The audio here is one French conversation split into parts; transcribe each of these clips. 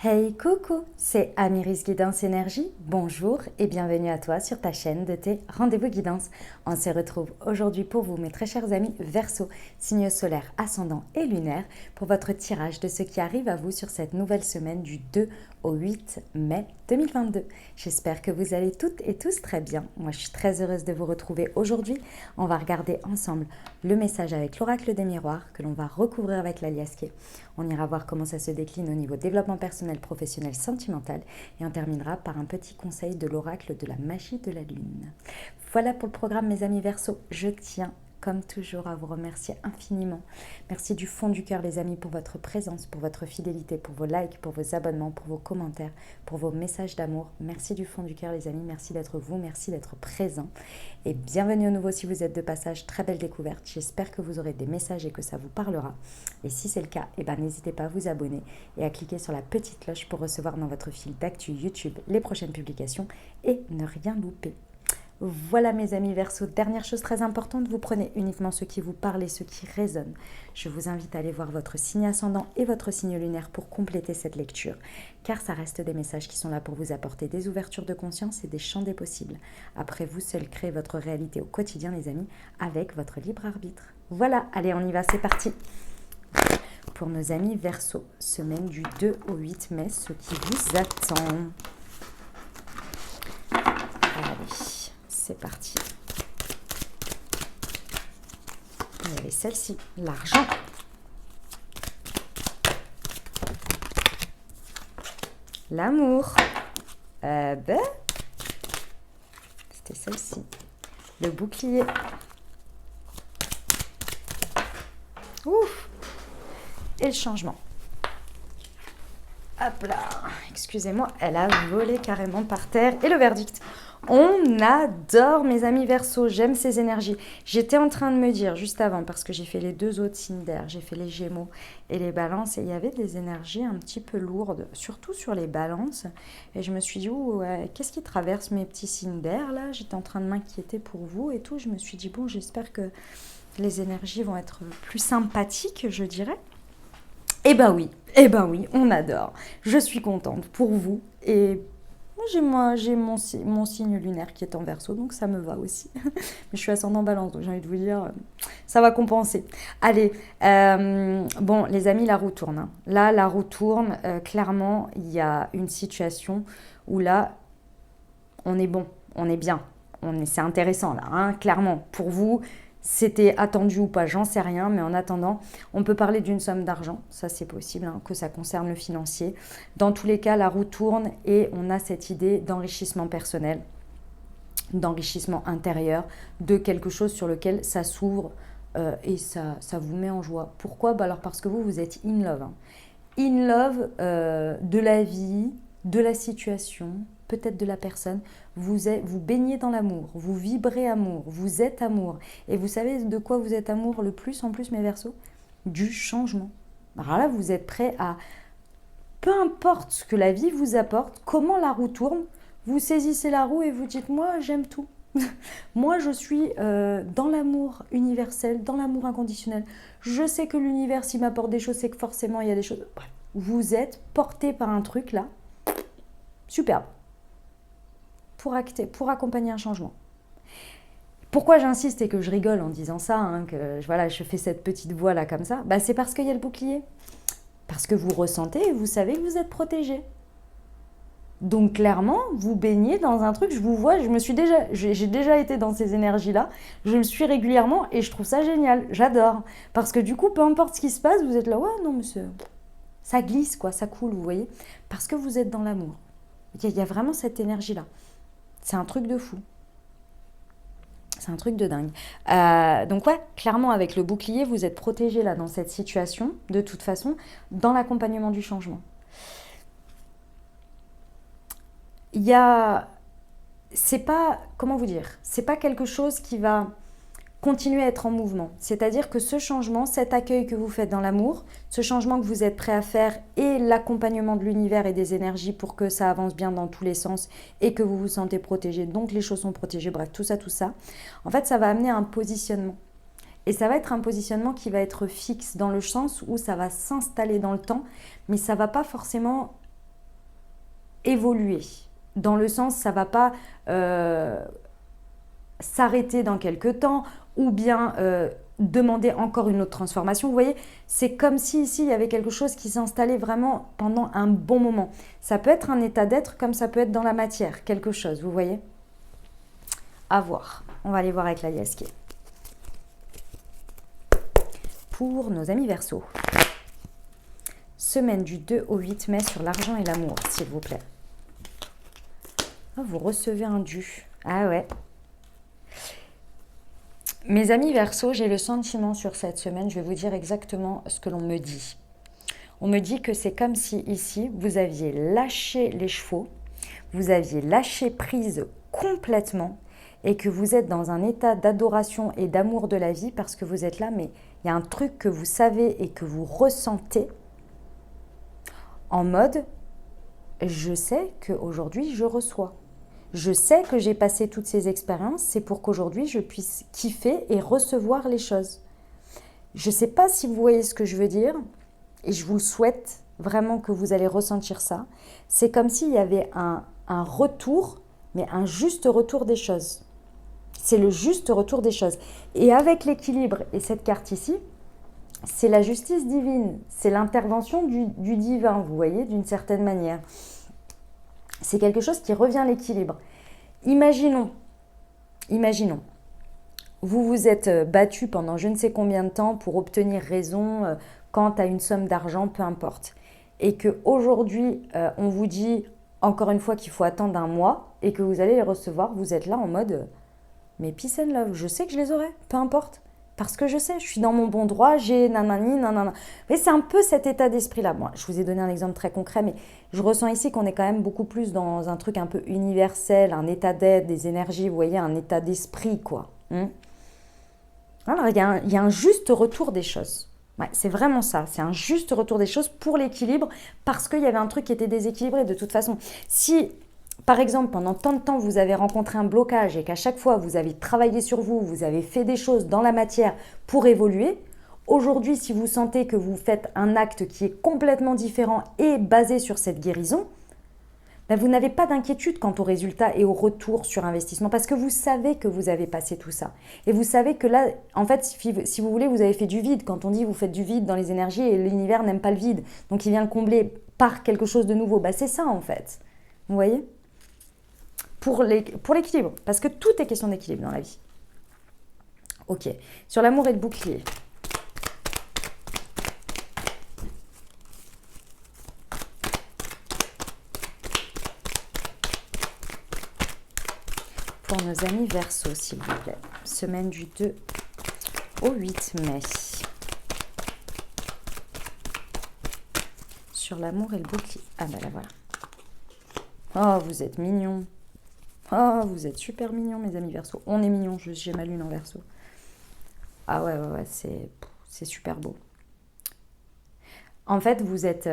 Hey coucou, c'est Amiris Guidance Énergie. Bonjour et bienvenue à toi sur ta chaîne de tes rendez-vous guidance. On se retrouve aujourd'hui pour vous, mes très chers amis Verseau, signe solaire, ascendant et lunaire, pour votre tirage de ce qui arrive à vous sur cette nouvelle semaine du 2 au 8 mai 2022. J'espère que vous allez toutes et tous très bien. Moi, je suis très heureuse de vous retrouver aujourd'hui. On va regarder ensemble le message avec l'oracle des miroirs que l'on va recouvrir avec l'aliasqué. On ira voir comment ça se décline au niveau développement personnel, professionnel, sentimental. Et on terminera par un petit conseil de l'oracle de la magie de la lune. Voilà pour le programme, mes amis Verseau. Je tiens comme toujours à vous remercier infiniment. Merci du fond du cœur, les amis, pour votre présence, pour votre fidélité, pour vos likes, pour vos abonnements, pour vos commentaires, pour vos messages d'amour. Merci du fond du cœur, les amis. Merci d'être vous, merci d'être présent. Et bienvenue au nouveau si vous êtes de passage. Très belle découverte. J'espère que vous aurez des messages et que ça vous parlera. Et si c'est le cas, n'hésitez pas à vous abonner et à cliquer sur la petite cloche pour recevoir dans votre fil d'actu YouTube les prochaines publications et ne rien louper. Voilà mes amis Verseau, dernière chose très importante, vous prenez uniquement ce qui vous parle et ce qui résonne. Je vous invite à aller voir votre signe ascendant et votre signe lunaire pour compléter cette lecture, car ça reste des messages qui sont là pour vous apporter des ouvertures de conscience et des champs des possibles. Après, vous seul créez votre réalité au quotidien les amis, avec votre libre arbitre. Voilà, allez on y va, c'est parti. Pour nos amis Verseau, semaine du 2 au 8 mai, ce qui vous attend. Allez. C'est parti. Il y avait celle-ci, l'argent. L'amour. C'était celle-ci. Le bouclier. Ouf. Et le changement. Hop là. Excusez-moi, elle a volé carrément par terre. Et le verdict. On adore mes amis Verseau, j'aime ces énergies. J'étais en train de me dire juste avant, parce que j'ai fait les deux autres signes d'air, j'ai fait les Gémeaux et les Balances, et il y avait des énergies un petit peu lourdes, surtout sur les Balances. Et je me suis dit, qu'est-ce qui traverse mes petits signes d'air là? J'étais en train de m'inquiéter pour vous et tout. Je me suis dit, bon, j'espère que les énergies vont être plus sympathiques, je dirais. Eh ben oui, on adore. Je suis contente pour vous et j'ai mon signe lunaire qui est en Verseau, donc ça me va aussi. Mais je suis ascendant Balance, donc j'ai envie de vous dire, ça va compenser. Allez, bon, les amis, la roue tourne. Hein. Là, la roue tourne. Clairement, il y a une situation où là, on est bon, on est bien. C'est intéressant là, hein, clairement. Pour vous, c'était attendu ou pas, j'en sais rien, mais en attendant, on peut parler d'une somme d'argent, ça c'est possible, hein, que ça concerne le financier. Dans tous les cas, la roue tourne et on a cette idée d'enrichissement personnel, d'enrichissement intérieur, de quelque chose sur lequel ça s'ouvre et ça vous met en joie. Pourquoi? Alors parce que vous êtes in love. Hein. In love de la vie, de la situation, peut-être de la personne, vous baignez dans l'amour, vous vibrez amour, vous êtes amour. Et vous savez de quoi vous êtes amour le plus en plus, mes Verseaux? Du changement. Alors là, vous êtes prêts à, peu importe ce que la vie vous apporte, comment la roue tourne, vous saisissez la roue et vous dites, moi j'aime tout. Moi je suis dans l'amour universel, dans l'amour inconditionnel. Je sais que l'univers, s'il m'apporte des choses, c'est que forcément il y a des choses. Bref, vous êtes porté par un truc là, superbe. Pour accompagner un changement. Pourquoi j'insiste et que je rigole en disant ça, hein, que voilà, je fais cette petite voix là comme ça, c'est parce qu'il y a le bouclier. Parce que vous ressentez et vous savez que vous êtes protégé. Donc clairement, vous baignez dans un truc, je vous vois, j'ai déjà été dans ces énergies-là, je le suis régulièrement et je trouve ça génial, j'adore. Parce que du coup, peu importe ce qui se passe, vous êtes là, ouais, non mais ça glisse quoi, ça coule, vous voyez. Parce que vous êtes dans l'amour. Il y a vraiment cette énergie-là. C'est un truc de fou. C'est un truc de dingue. Donc ouais, clairement avec le bouclier, vous êtes protégé là dans cette situation, de toute façon, dans l'accompagnement du changement. C'est pas, comment vous dire, c'est pas quelque chose qui va continuer à être en mouvement. C'est-à-dire que ce changement, cet accueil que vous faites dans l'amour, ce changement que vous êtes prêt à faire et l'accompagnement de l'univers et des énergies pour que ça avance bien dans tous les sens et que vous vous sentez protégé, donc les choses sont protégées, bref, tout ça, en fait, ça va amener à un positionnement. Et ça va être un positionnement qui va être fixe dans le sens où ça va s'installer dans le temps, mais ça va pas forcément évoluer. Dans le sens, ça ne va pas s'arrêter dans quelques temps ou bien demander encore une autre transformation. Vous voyez, c'est comme si ici, il y avait quelque chose qui s'installait vraiment pendant un bon moment. Ça peut être un état d'être comme ça peut être dans la matière, quelque chose, vous voyez. À voir. On va aller voir avec la Liesque. Pour nos amis Verseaux. Semaine du 2 au 8 mai sur l'argent et l'amour, s'il vous plaît. Oh, vous recevez un dû. Ah ouais. Mes amis Verseaux, j'ai le sentiment sur cette semaine, je vais vous dire exactement ce que l'on me dit. On me dit que c'est comme si ici, vous aviez lâché les chevaux, vous aviez lâché prise complètement et que vous êtes dans un état d'adoration et d'amour de la vie parce que vous êtes là, mais il y a un truc que vous savez et que vous ressentez en mode « je sais qu'aujourd'hui je reçois ». Je sais que j'ai passé toutes ces expériences, c'est pour qu'aujourd'hui je puisse kiffer et recevoir les choses. Je ne sais pas si vous voyez ce que je veux dire, et je vous souhaite vraiment que vous allez ressentir ça. C'est comme s'il y avait un retour, mais un juste retour des choses. C'est le juste retour des choses. Et avec l'équilibre et cette carte ici, c'est la justice divine, c'est l'intervention du divin, vous voyez, d'une certaine manière. C'est quelque chose qui revient à l'équilibre. Imaginons, vous vous êtes battu pendant je ne sais combien de temps pour obtenir raison quant à une somme d'argent, peu importe. Et qu'aujourd'hui, on vous dit encore une fois qu'il faut attendre un mois et que vous allez les recevoir, vous êtes là en mode mais peace and love, je sais que je les aurai, peu importe. Parce que je sais, je suis dans mon bon droit, j'ai nanani, nanana. Mais c'est un peu cet état d'esprit-là. Moi, je vous ai donné un exemple très concret, mais je ressens ici qu'on est quand même beaucoup plus dans un truc un peu universel, un état d'être, des énergies, vous voyez, un état d'esprit, quoi. Alors, il y a un juste retour des choses. Ouais, c'est vraiment ça, c'est un juste retour des choses pour l'équilibre, parce qu'il y avait un truc qui était déséquilibré de toute façon. Si... Par exemple, pendant tant de temps, vous avez rencontré un blocage et qu'à chaque fois, vous avez travaillé sur vous, vous avez fait des choses dans la matière pour évoluer. Aujourd'hui, si vous sentez que vous faites un acte qui est complètement différent et basé sur cette guérison, ben vous n'avez pas d'inquiétude quant au résultat et au retour sur investissement parce que vous savez que vous avez passé tout ça. Et vous savez que là, en fait, si vous voulez, vous avez fait du vide. Quand on dit vous faites du vide dans les énergies et l'univers n'aime pas le vide, donc il vient le combler par quelque chose de nouveau. Ben c'est ça en fait. Vous voyez ? Pour l'équilibre, parce que tout est question d'équilibre dans la vie. Ok, sur l'amour et le bouclier. Pour nos amis Verseaux, s'il vous plaît. Semaine du 2 au 8 mai. Sur l'amour et le bouclier. Ah ben là voilà. Oh, vous êtes mignons. Oh, vous êtes super mignons, mes amis Verseaux. On est mignons, j'ai ma lune en Verseau. Ah ouais, c'est super beau. En fait, vous êtes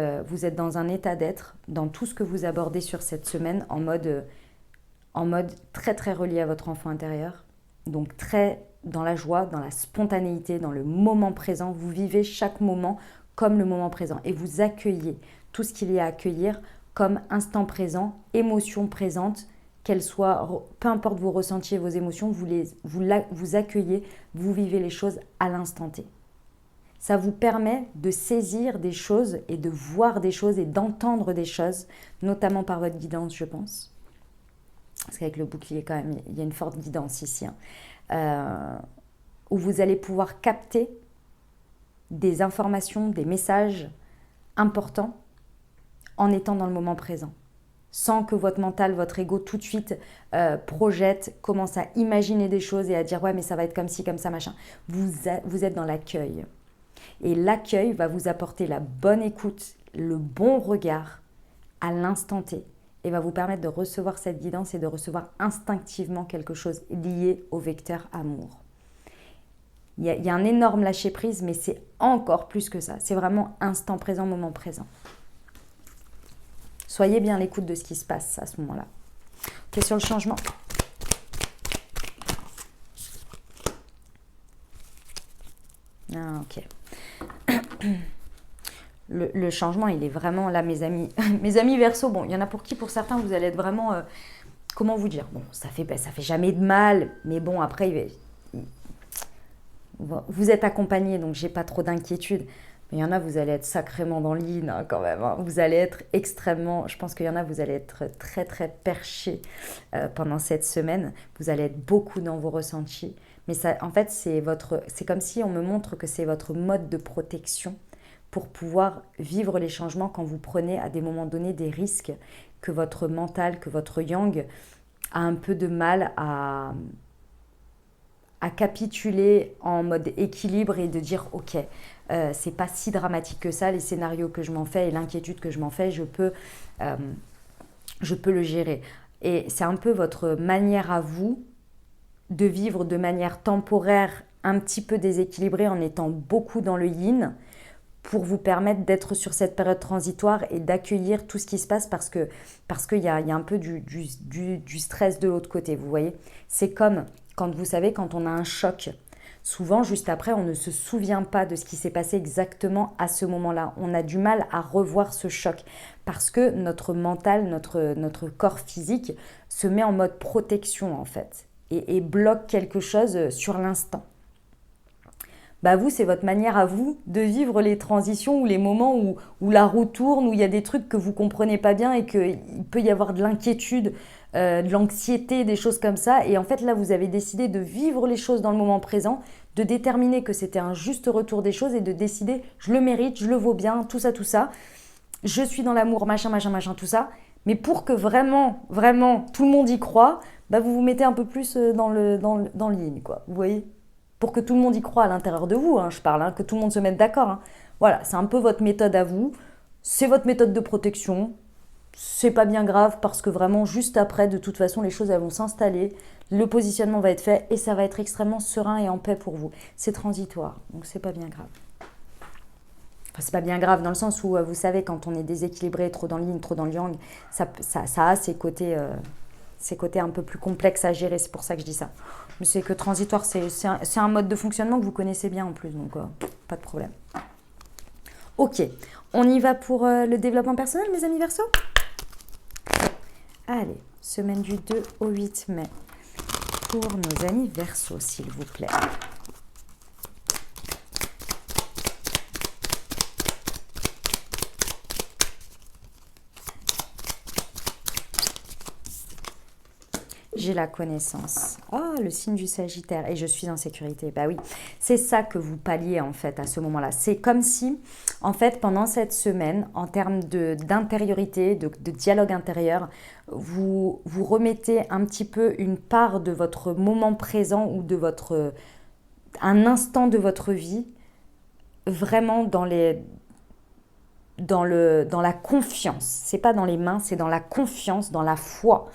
dans un état d'être, dans tout ce que vous abordez sur cette semaine, en mode très très relié à votre enfant intérieur. Donc très dans la joie, dans la spontanéité, dans le moment présent. Vous vivez chaque moment comme le moment présent. Et vous accueillez tout ce qu'il y a à accueillir comme instant présent, émotion présente, qu'elles soient, peu importe vos ressentis et vos émotions, vous accueillez, vous vivez les choses à l'instant T. Ça vous permet de saisir des choses et de voir des choses et d'entendre des choses, notamment par votre guidance, je pense. Parce qu'avec le bouclier, quand même, il y a une forte guidance ici, où vous allez pouvoir capter des informations, des messages importants en étant dans le moment présent. Sans que votre mental, votre ego tout de suite projette, commence à imaginer des choses et à dire « ouais, mais ça va être comme ci, comme ça, machin ». Vous êtes dans l'accueil. Et l'accueil va vous apporter la bonne écoute, le bon regard à l'instant T et va vous permettre de recevoir cette guidance et de recevoir instinctivement quelque chose lié au vecteur amour. Il y a un énorme lâcher-prise, mais c'est encore plus que ça. C'est vraiment instant présent, moment présent. Soyez bien à l'écoute de ce qui se passe à ce moment-là. Ok, sur le changement. Ah, ok. Le changement, il est vraiment là, mes amis. Mes amis Verseau, bon, il y en a pour certains, vous allez être vraiment... comment vous dire? Bon, ça fait jamais de mal, mais bon, après, vous êtes accompagné, donc j'ai pas trop d'inquiétude. Mais il y en a, vous allez être sacrément dans l'in quand même, hein. Vous allez être extrêmement... Je pense qu'il y en a, vous allez être très très perché pendant cette semaine. Vous allez être beaucoup dans vos ressentis. Mais ça, en fait, c'est comme si on me montre que c'est votre mode de protection pour pouvoir vivre les changements quand vous prenez à des moments donnés des risques que votre mental, que votre yang a un peu de mal à capituler en mode équilibre et de dire ok, c'est pas si dramatique que ça, les scénarios que je m'en fais et l'inquiétude que je m'en fais, je peux le gérer. Et c'est un peu votre manière à vous de vivre de manière temporaire, un petit peu déséquilibrée en étant beaucoup dans le yin, pour vous permettre d'être sur cette période transitoire et d'accueillir tout ce qui se passe parce qu'il y a un peu du stress de l'autre côté, vous voyez. C'est comme quand vous savez, quand on a un choc, souvent juste après, on ne se souvient pas de ce qui s'est passé exactement à ce moment-là. On a du mal à revoir ce choc parce que notre mental, notre corps physique se met en mode protection en fait et bloque quelque chose sur l'instant. Bah vous, c'est votre manière à vous de vivre les transitions ou les moments où la roue tourne, où il y a des trucs que vous ne comprenez pas bien et qu'il peut y avoir de l'inquiétude, de l'anxiété, des choses comme ça. Et en fait, là, vous avez décidé de vivre les choses dans le moment présent, de déterminer que c'était un juste retour des choses et de décider, je le mérite, je le vaux bien, tout ça, je suis dans l'amour, machin, tout ça. Mais pour que vraiment, vraiment, tout le monde y croit, bah vous vous mettez un peu plus dans le ligne, quoi. Vous voyez ? Pour que tout le monde y croit à l'intérieur de vous, hein, je parle, hein, que tout le monde se mette d'accord. Hein. Voilà, c'est un peu votre méthode à vous. C'est votre méthode de protection. C'est pas bien grave parce que vraiment, juste après, de toute façon, les choses elles vont s'installer. Le positionnement va être fait et ça va être extrêmement serein et en paix pour vous. C'est transitoire, donc c'est pas bien grave. Enfin, c'est pas bien grave dans le sens où, vous savez, quand on est déséquilibré, trop dans le yin, trop dans le yang, ça a ses côtés un peu plus complexes à gérer. C'est pour ça que je dis ça. Mais c'est que transitoire, c'est un mode de fonctionnement que vous connaissez bien en plus, donc pas de problème. Ok, on y va pour le développement personnel, mes amis Verseau. Allez, semaine du 2 au 8 mai pour nos amis Verseau, s'il vous plaît. J'ai la connaissance. Oh, le signe du Sagittaire. Et je suis en sécurité. Bah oui, c'est ça que vous palliez en fait à ce moment-là. C'est comme si, en fait, pendant cette semaine, en termes d'intériorité, de dialogue intérieur, vous remettez un petit peu une part de votre moment présent ou de un instant de votre vie vraiment dans la confiance. C'est pas dans les mains, c'est dans la confiance, dans la foi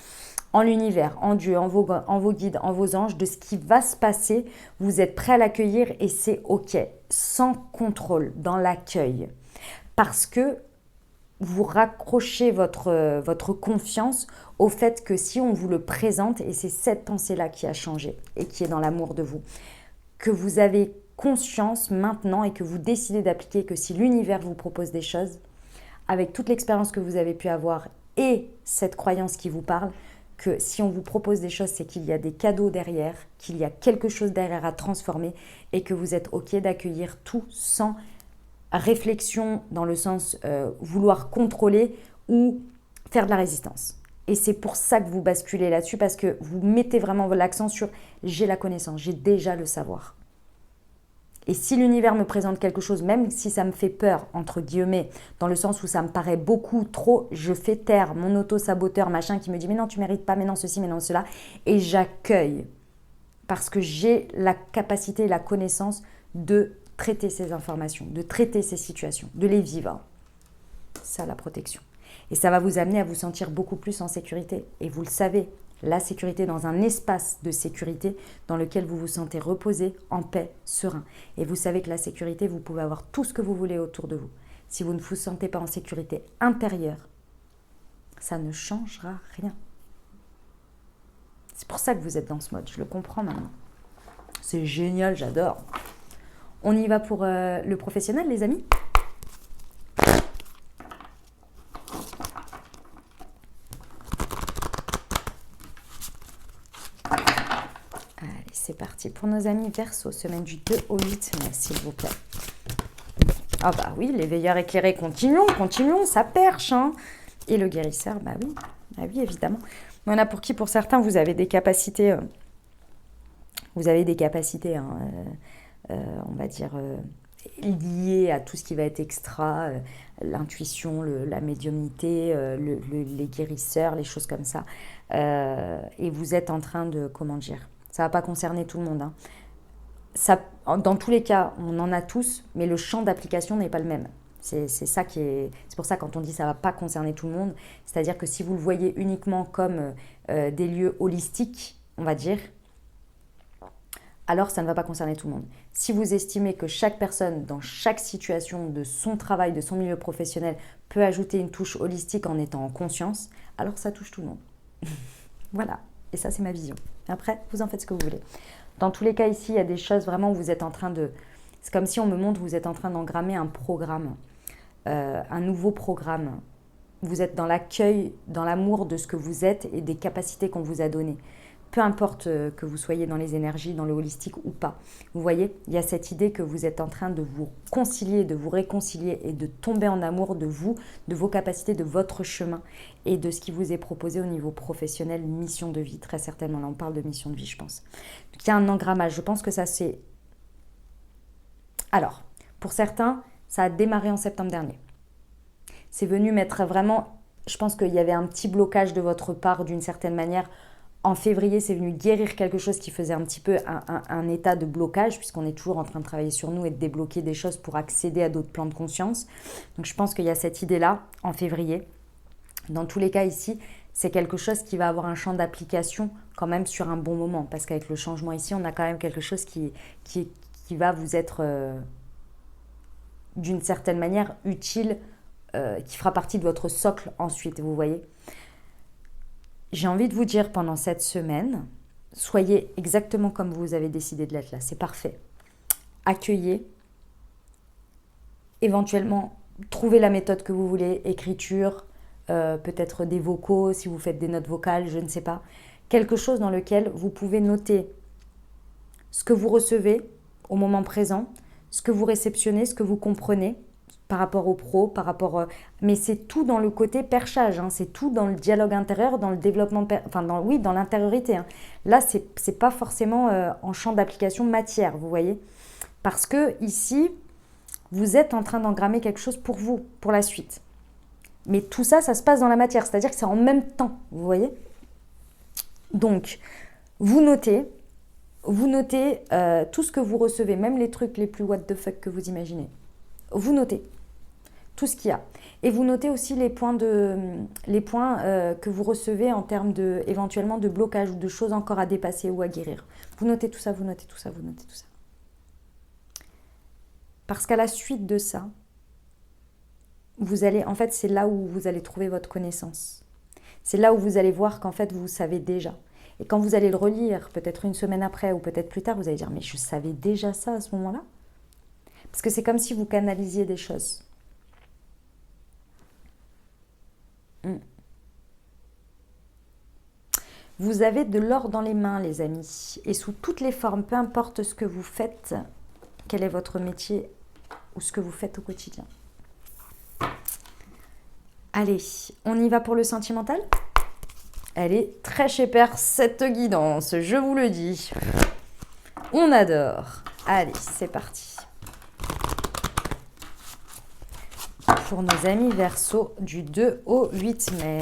en l'univers, en Dieu, en vos guides, en vos anges, de ce qui va se passer. Vous êtes prêt à l'accueillir et c'est ok, sans contrôle, dans l'accueil. Parce que vous raccrochez votre confiance au fait que si on vous le présente, et c'est cette pensée-là qui a changé et qui est dans l'amour de vous, que vous avez conscience maintenant et que vous décidez d'appliquer, que si l'univers vous propose des choses, avec toute l'expérience que vous avez pu avoir et cette croyance qui vous parle, que si on vous propose des choses, c'est qu'il y a des cadeaux derrière, qu'il y a quelque chose derrière à transformer et que vous êtes ok d'accueillir tout sans réflexion dans le sens vouloir contrôler ou faire de la résistance. Et c'est pour ça que vous basculez là-dessus parce que vous mettez vraiment l'accent sur j'ai la connaissance, j'ai déjà le savoir. Et si l'univers me présente quelque chose, même si ça me fait peur, entre guillemets, dans le sens où ça me paraît beaucoup trop, je fais taire mon auto-saboteur, machin, qui me dit « mais non, tu mérites pas, mais non, ceci, mais non, cela ». Et j'accueille parce que j'ai la capacité et la connaissance de traiter ces informations, de traiter ces situations, de les vivre. Ça, la protection. Et ça va vous amener à vous sentir beaucoup plus en sécurité. Et vous le savez, la sécurité dans un espace de sécurité dans lequel vous vous sentez reposé, en paix, serein. Et vous savez que la sécurité, vous pouvez avoir tout ce que vous voulez autour de vous. Si vous ne vous sentez pas en sécurité intérieure, ça ne changera rien. C'est pour ça que vous êtes dans ce mode, je le comprends maintenant. C'est génial, j'adore. On y va pour le professionnel, les amis ? c'est parti. Pour nos amis Verseau, semaine du 2 au 8 mai, s'il vous plaît. Ah bah oui, les veilleurs éclairés, continuons, ça perche, hein. Et le guérisseur, bah oui, évidemment. Il y en a pour qui, pour certains, vous avez des capacités, hein, on va dire, liées à tout ce qui va être extra, l'intuition, la médiumnité, les guérisseurs, les choses comme ça. Et vous êtes en train de, comment dire, ça ne va pas concerner tout le monde, hein. Ça, dans tous les cas, on en a tous, mais le champ d'application n'est pas le même. C'est ça qui est. C'est pour ça quand on dit ça ne va pas concerner tout le monde, c'est-à-dire que si vous le voyez uniquement comme des lieux holistiques, on va dire, alors ça ne va pas concerner tout le monde. Si vous estimez que chaque personne, dans chaque situation de son travail, de son milieu professionnel, peut ajouter une touche holistique en étant en conscience, alors ça touche tout le monde. Voilà, et ça c'est ma vision. Après, vous en faites ce que vous voulez. Dans tous les cas ici, il y a des choses vraiment où vous êtes en train de... C'est comme si on me montre, vous êtes en train d'engrammer un programme, un nouveau programme. Vous êtes dans l'accueil, dans l'amour de ce que vous êtes et des capacités qu'on vous a données. Peu importe que vous soyez dans les énergies, dans le holistique ou pas. Vous voyez, il y a cette idée que vous êtes en train de vous concilier, de vous réconcilier et de tomber en amour de vous, de vos capacités, de votre chemin et de ce qui vous est proposé au niveau professionnel, mission de vie, très certainement. Là, on parle de mission de vie, je pense. Donc, il y a un engrammage. Je pense que ça, c'est... Alors, pour certains, ça a démarré en septembre dernier. C'est venu mettre vraiment... Je pense qu'il y avait un petit blocage de votre part d'une certaine manière. En février, c'est venu guérir quelque chose qui faisait un petit peu un état de blocage, puisqu'on est toujours en train de travailler sur nous et de débloquer des choses pour accéder à d'autres plans de conscience. Donc je pense qu'il y a cette idée-là en février. Dans tous les cas ici, c'est quelque chose qui va avoir un champ d'application quand même sur un bon moment, parce qu'avec le changement ici, on a quand même quelque chose qui va vous être d'une certaine manière utile, qui fera partie de votre socle ensuite, vous voyez. J'ai envie de vous dire pendant cette semaine, soyez exactement comme vous avez décidé de l'être là, c'est parfait. Accueillez, éventuellement trouvez la méthode que vous voulez, écriture, peut-être des vocaux si vous faites des notes vocales, je ne sais pas. Quelque chose dans lequel vous pouvez noter ce que vous recevez au moment présent, ce que vous réceptionnez, ce que vous comprenez, par rapport au pro, par rapport... mais c'est tout dans le côté perchage, hein, c'est tout dans le dialogue intérieur, dans le développement... dans l'intériorité. Hein. Là, c'est pas forcément en champ d'application matière, vous voyez. Parce que ici, vous êtes en train d'engrammer quelque chose pour vous, pour la suite. Mais tout ça, ça se passe dans la matière, c'est-à-dire que c'est en même temps, vous voyez. Donc, vous notez tout ce que vous recevez, même les trucs les plus what the fuck que vous imaginez. Vous notez tout ce qu'il y a. Et vous notez aussi les points que vous recevez en termes éventuellement de blocage ou de choses encore à dépasser ou à guérir. Vous notez tout ça, vous notez tout ça, vous notez tout ça. Parce qu'à la suite de ça, c'est là où vous allez trouver votre connaissance. C'est là où vous allez voir qu'en fait, vous savez déjà. Et quand vous allez le relire, peut-être une semaine après ou peut-être plus tard, vous allez dire « Mais je savais déjà ça à ce moment-là ?» Parce que c'est comme si vous canalisiez des choses. Vous avez de l'or dans les mains, les amis. Et sous toutes les formes, peu importe ce que vous faites, quel est votre métier ou ce que vous faites au quotidien. Allez, on y va pour le sentimental ? Elle est très chez Père, cette guidance, je vous le dis. On adore. Allez, c'est parti. Pour nos amis Verseau du 2 au 8 mai.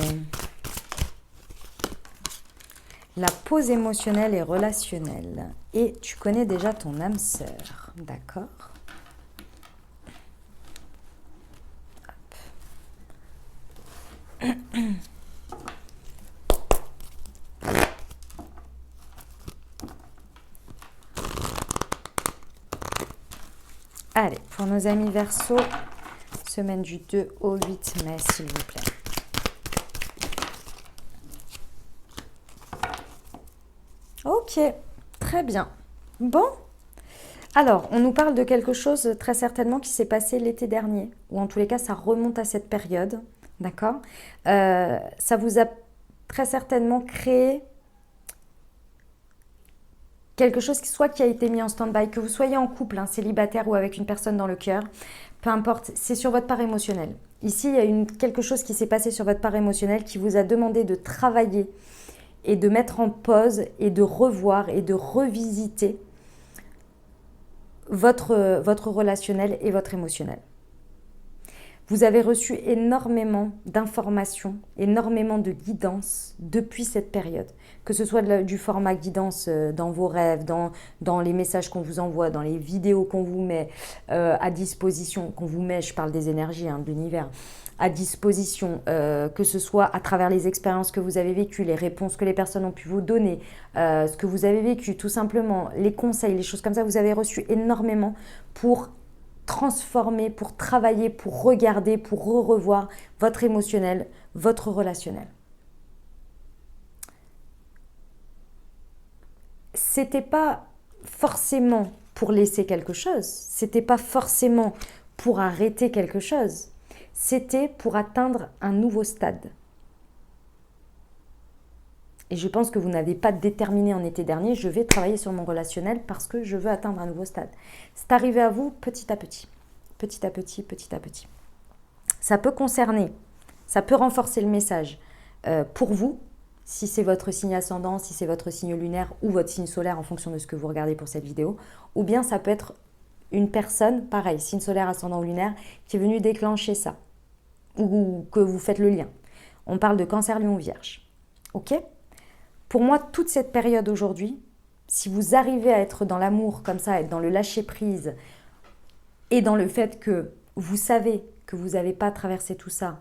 La pause émotionnelle et relationnelle. Et tu connais déjà ton âme sœur, d'accord ? Allez, pour nos amis Verseau, semaine du 2 au 8 mai, s'il vous plaît. Ok, très bien. Bon, alors, on nous parle de quelque chose très certainement qui s'est passé l'été dernier, ou en tous les cas, ça remonte à cette période, d'accord ? Ça vous a très certainement créé quelque chose soit qui a été mis en stand-by, que vous soyez en couple, célibataire ou avec une personne dans le cœur, peu importe, c'est sur votre part émotionnelle. Ici, il y a quelque chose qui s'est passé sur votre part émotionnelle qui vous a demandé de travailler et de mettre en pause et de revoir et de revisiter votre relationnel et votre émotionnel. Vous avez reçu énormément d'informations, énormément de guidance depuis cette période. Que ce soit du format guidance dans vos rêves, dans les messages qu'on vous envoie, dans les vidéos qu'on vous met à disposition, qu'on vous met, je parle des énergies, de l'univers, à disposition, que ce soit à travers les expériences que vous avez vécues, les réponses que les personnes ont pu vous donner, ce que vous avez vécu, tout simplement, les conseils, les choses comme ça, vous avez reçu énormément pour transformer, pour travailler, pour regarder, pour revoir votre émotionnel, votre relationnel. C'était pas forcément pour laisser quelque chose, c'était pas forcément pour arrêter quelque chose, c'était pour atteindre un nouveau stade. Et je pense que vous n'avez pas déterminé en été dernier, je vais travailler sur mon relationnel parce que je veux atteindre un nouveau stade. C'est arrivé à vous petit à petit, petit à petit, petit à petit. Ça peut concerner, ça peut renforcer le message pour vous, si c'est votre signe ascendant, si c'est votre signe lunaire ou votre signe solaire en fonction de ce que vous regardez pour cette vidéo, ou bien ça peut être une personne, pareil, signe solaire, ascendant ou lunaire, qui est venue déclencher ça, ou que vous faites le lien. On parle de Cancer, Lion, Vierge. Ok ? Pour moi, toute cette période aujourd'hui, si vous arrivez à être dans l'amour comme ça, être dans le lâcher-prise et dans le fait que vous savez que vous n'avez pas traversé tout ça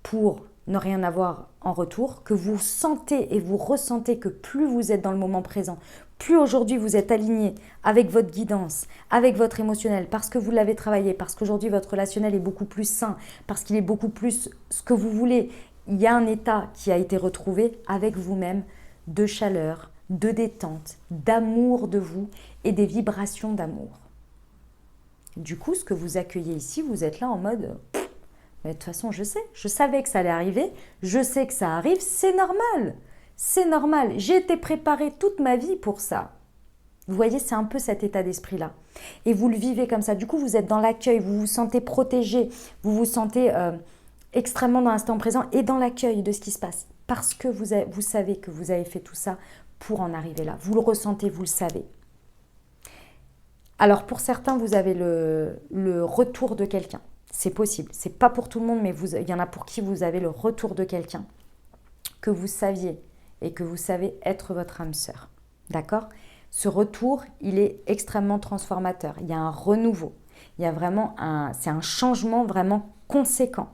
pour ne rien avoir en retour, que vous sentez et vous ressentez que plus vous êtes dans le moment présent, plus aujourd'hui vous êtes aligné avec votre guidance, avec votre émotionnel, parce que vous l'avez travaillé, parce qu'aujourd'hui votre relationnel est beaucoup plus sain, parce qu'il est beaucoup plus ce que vous voulez. Il y a un état qui a été retrouvé avec vous-même de chaleur, de détente, d'amour de vous et des vibrations d'amour. Du coup, ce que vous accueillez ici, vous êtes là en mode mais de toute façon, je savais que ça allait arriver, je sais que ça arrive, c'est normal, j'ai été préparée toute ma vie pour ça. Vous voyez, c'est un peu cet état d'esprit-là. Et vous le vivez comme ça, du coup, vous êtes dans l'accueil, vous vous sentez protégé, vous vous sentez extrêmement dans l'instant présent et dans l'accueil de ce qui se passe. Parce que vous savez que vous avez fait tout ça pour en arriver là. Vous le ressentez, vous le savez. Alors pour certains, vous avez le retour de quelqu'un. C'est possible. C'est pas pour tout le monde, mais il y en a pour qui vous avez le retour de quelqu'un que vous saviez et que vous savez être votre âme sœur. D'accord ? Ce retour, il est extrêmement transformateur. Il y a un renouveau. Il y a vraiment c'est un changement vraiment conséquent.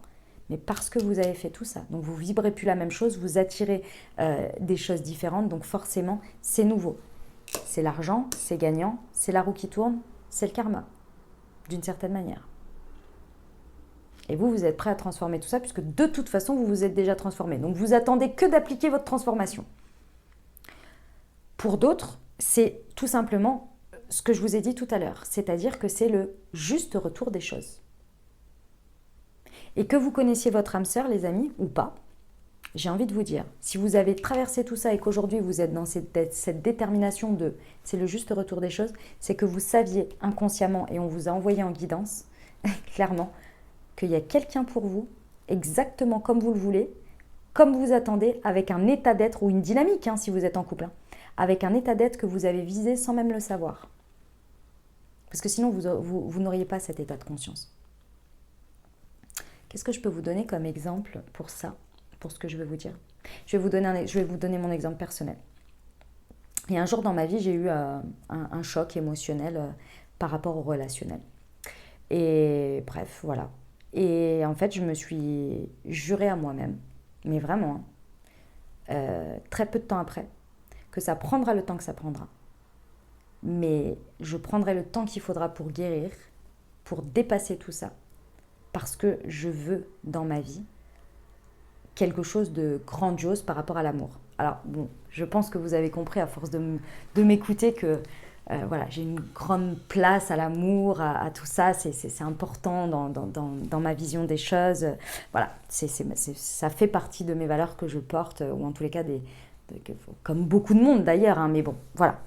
Mais parce que vous avez fait tout ça. Donc vous vibrez plus la même chose, vous attirez des choses différentes. Donc forcément, c'est nouveau. C'est l'argent, c'est gagnant, c'est la roue qui tourne, c'est le karma. D'une certaine manière. Et vous êtes prêt à transformer tout ça puisque de toute façon, vous vous êtes déjà transformé. Donc vous attendez que d'appliquer votre transformation. Pour d'autres, c'est tout simplement ce que je vous ai dit tout à l'heure. C'est-à-dire que c'est le juste retour des choses. Et que vous connaissiez votre âme sœur, les amis, ou pas, j'ai envie de vous dire, si vous avez traversé tout ça et qu'aujourd'hui vous êtes dans cette détermination de c'est le juste retour des choses, c'est que vous saviez inconsciemment et on vous a envoyé en guidance, clairement, qu'il y a quelqu'un pour vous, exactement comme vous le voulez, comme vous attendez, avec un état d'être ou une dynamique, si vous êtes en couple, avec un état d'être que vous avez visé sans même le savoir. Parce que sinon, vous n'auriez pas cet état de conscience. Qu'est-ce que je peux vous donner comme exemple pour ça, pour ce que je veux vous dire ? Je vais vous donner mon exemple personnel. Il y a un jour dans ma vie, j'ai eu un choc émotionnel par rapport au relationnel. Et bref, voilà. Et en fait, je me suis jurée à moi-même, mais vraiment, très peu de temps après, que ça prendra le temps que ça prendra. Mais je prendrai le temps qu'il faudra pour guérir, pour dépasser tout ça. Parce que je veux dans ma vie quelque chose de grandiose par rapport à l'amour. Alors bon, je pense que vous avez compris à force de m'écouter que voilà, j'ai une grande place à l'amour, à tout ça, c'est important dans ma vision des choses. Voilà, ça fait partie de mes valeurs que je porte, ou en tous les cas, comme beaucoup de monde d'ailleurs, mais bon, voilà.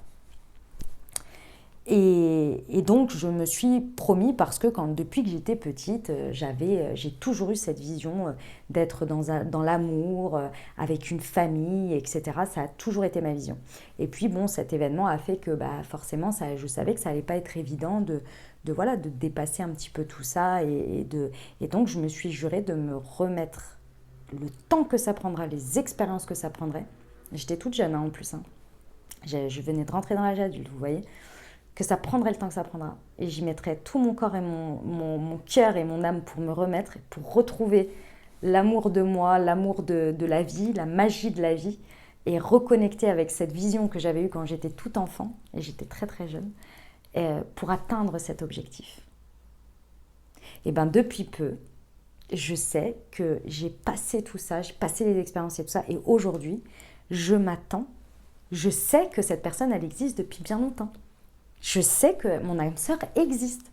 Et donc, je me suis promis, parce que depuis que j'étais petite, j'ai toujours eu cette vision d'être dans l'amour, avec une famille, etc. Ça a toujours été ma vision. Et puis, bon, cet événement a fait que bah, forcément, je savais que ça allait pas être évident voilà, de dépasser un petit peu tout ça. Et donc, je me suis jurée de me remettre le temps que ça prendra, les expériences que ça prendrait. J'étais toute jeune hein, en plus. Hein. Je venais de rentrer dans l'âge adulte, vous voyez, que ça prendrait le temps que ça prendra. Et j'y mettrais tout mon corps et mon cœur et mon âme pour me remettre, pour retrouver l'amour de moi, l'amour de la vie, la magie de la vie, et reconnecter avec cette vision que j'avais eue quand j'étais tout enfant, et j'étais très très jeune, pour atteindre cet objectif. Et bien depuis peu, je sais que j'ai passé tout ça, j'ai passé les expériences et tout ça, et aujourd'hui, je sais que cette personne, elle existe depuis bien longtemps. Je sais que mon âme sœur existe.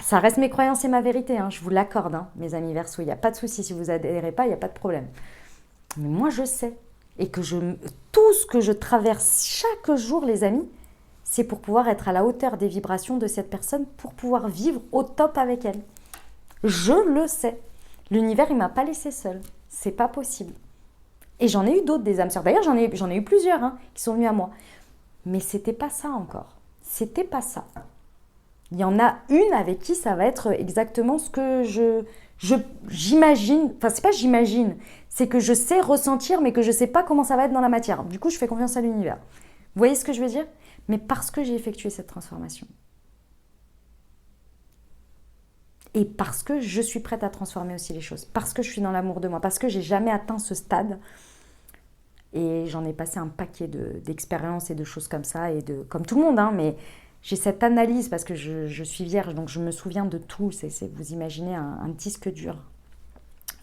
Ça reste mes croyances et ma vérité, hein, je vous l'accorde, hein, mes amis Verseau, il n'y a pas de souci, si vous adhérez pas, il n'y a pas de problème. Mais moi, je sais. Et que tout ce que je traverse chaque jour, les amis, c'est pour pouvoir être à la hauteur des vibrations de cette personne, pour pouvoir vivre au top avec elle. Je le sais. L'univers, il ne m'a pas laissé seule. C'est pas possible. Et j'en ai eu d'autres, des âmes sœurs. D'ailleurs, j'en ai eu plusieurs hein, qui sont venus à moi. Mais c'était pas ça encore. C'était pas ça. Il y en a une avec qui ça va être exactement ce que j'imagine. Enfin, c'est pas j'imagine. C'est que je sais ressentir, mais que je sais pas comment ça va être dans la matière. Du coup, je fais confiance à l'univers. Vous voyez ce que je veux dire? Mais parce que j'ai effectué cette transformation. Et parce que je suis prête à transformer aussi les choses. Parce que je suis dans l'amour de moi. Parce que j'ai jamais atteint ce stade. Et j'en ai passé un paquet d'expériences et de choses comme ça. Comme tout le monde, hein, mais j'ai cette analyse parce que je suis vierge. Donc je me souviens de tout. Vous imaginez un disque dur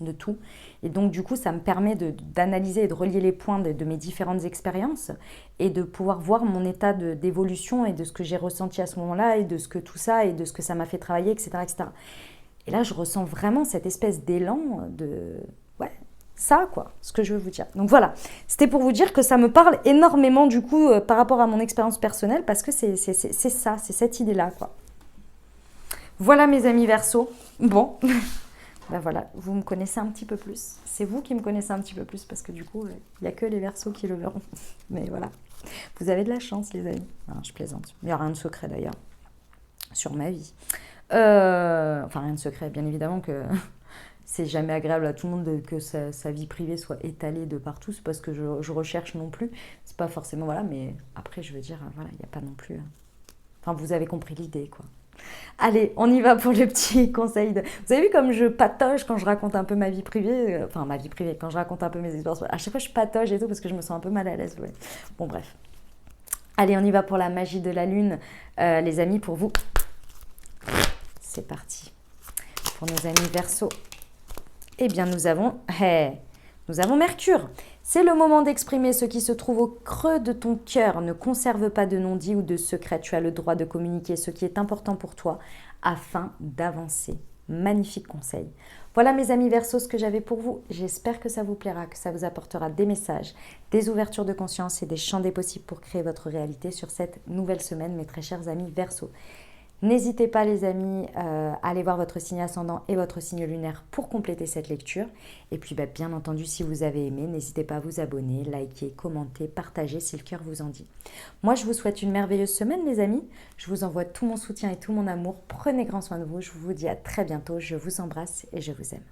de tout. Et donc du coup, ça me permet d'analyser et de relier les points de mes différentes expériences et de pouvoir voir mon état d'évolution et de ce que j'ai ressenti à ce moment-là et de ce que tout ça et de ce que ça m'a fait travailler, etc., etc. Et là, je ressens vraiment cette espèce d'élan de... Ouais, ça, quoi, ce que je veux vous dire. Donc voilà, c'était pour vous dire que ça me parle énormément, du coup, par rapport à mon expérience personnelle, parce que c'est ça, c'est cette idée-là, quoi. Voilà, mes amis Verseau. Bon... Ben voilà, vous me connaissez un petit peu plus. C'est vous qui me connaissez un petit peu plus parce que du coup, il n'y a que les Verseaux qui le verront. Mais voilà, vous avez de la chance, les amis. Non, je plaisante. Il n'y a rien de secret d'ailleurs sur ma vie. Enfin, rien de secret, bien évidemment que c'est jamais agréable à tout le monde que sa vie privée soit étalée de partout. C'est pas ce que je recherche non plus. C'est pas forcément, voilà, mais après, je veux dire, voilà, il n'y a pas non plus... Enfin, vous avez compris l'idée, quoi. Allez, on y va pour le petit conseil. Vous avez vu comme je patauge quand je raconte un peu ma vie privée, enfin ma vie privée, quand je raconte un peu mes expériences. À chaque fois, je patauge et tout parce que je me sens un peu mal à l'aise. Ouais. Bon, bref. Allez, on y va pour la magie de la lune. Les amis, pour vous, c'est parti. Pour nos amis Verseau, eh bien, nous avons Mercure. C'est le moment d'exprimer ce qui se trouve au creux de ton cœur. Ne conserve pas de non-dit ou de secret. Tu as le droit de communiquer ce qui est important pour toi afin d'avancer. Magnifique conseil. Voilà mes amis Verseau, ce que j'avais pour vous. J'espère que ça vous plaira, que ça vous apportera des messages, des ouvertures de conscience et des champs des possibles pour créer votre réalité sur cette nouvelle semaine, mes très chers amis Verseau. N'hésitez pas les amis à aller voir votre signe ascendant et votre signe lunaire pour compléter cette lecture. Et puis bien entendu, si vous avez aimé, n'hésitez pas à vous abonner, liker, commenter, partager si le cœur vous en dit. Moi, je vous souhaite une merveilleuse semaine les amis. Je vous envoie tout mon soutien et tout mon amour. Prenez grand soin de vous. Je vous dis à très bientôt. Je vous embrasse et je vous aime.